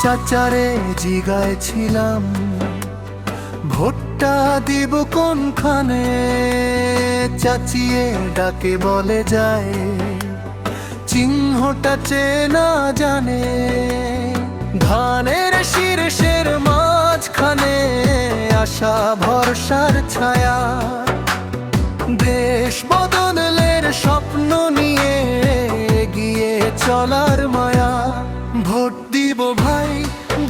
চাচারে জিগাইছিলাম ভোটটা দিব কোনখানে, চাচিয়ে ডাকে বলে যায় চিহ্নটা চেনা জানে। ধানের শীর্ষের মাঝখানে আশা ভরসার ছায়া, দেশ বদলের স্বপ্ন নিয়ে এগিয়ে চলার মায়া। ভোট দিব ভাই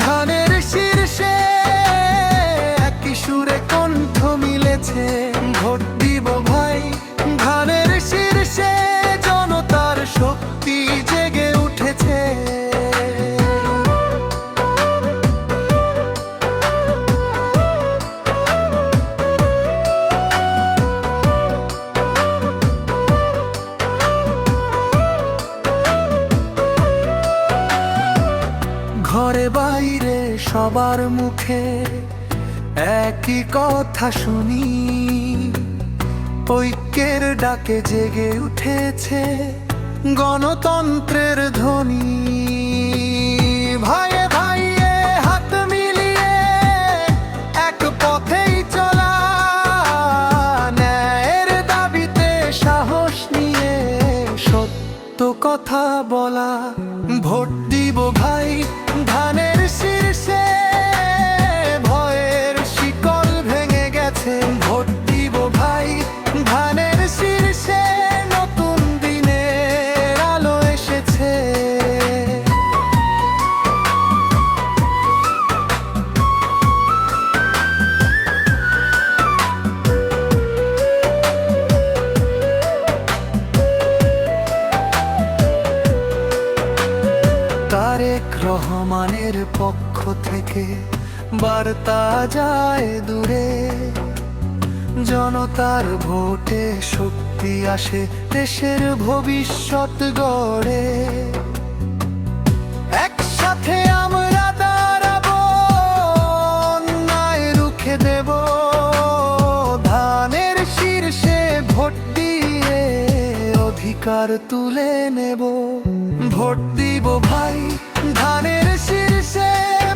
ধানের শীর্ষে, একই সুরে কণ্ঠ মিলেছে। ভোট দিব ভাই ধানের শীর্ষে, জনতার শক্তি জেগে উঠেছে। ঘরে বাইরে সবার মুখে একই কথা শুনি, ঐক্যের ডাকে জেগে উঠেছে গণতন্ত্রের ধ্বনি। ভাইয়ে ভাইয়ে হাত মিলিয়ে এক পথেই চলা, ন্যায়ের দাবিতে সাহস নিয়ে সত্য কথা বলা। ভোট দিব ভাই ধানের শীর্ষে, ভয়ের শিকল ভেঙে গেছে। ভোট দিব ভাই ধানের শীর্ষে, নতুন দিনের আলো এসেছে। তারেক রহমানের পক্ষ থেকে বার্তা যায় দূরে, জনতার ভোটে শক্তি আসে, দেশের ভবিষ্যৎ গড়ে। একসাথে আমরা দাঁড়াবো, অন্যায় রুখে দেব। ধানের শীর্ষে ভোট দিয়ে অধিকার তুলে নেব। ভোট দিব ভাই ধানের শীর্ষে,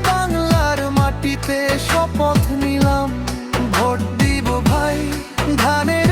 বাংলার মাটিতে শপথ নিলাম। ভোট দিব ভাই ধানের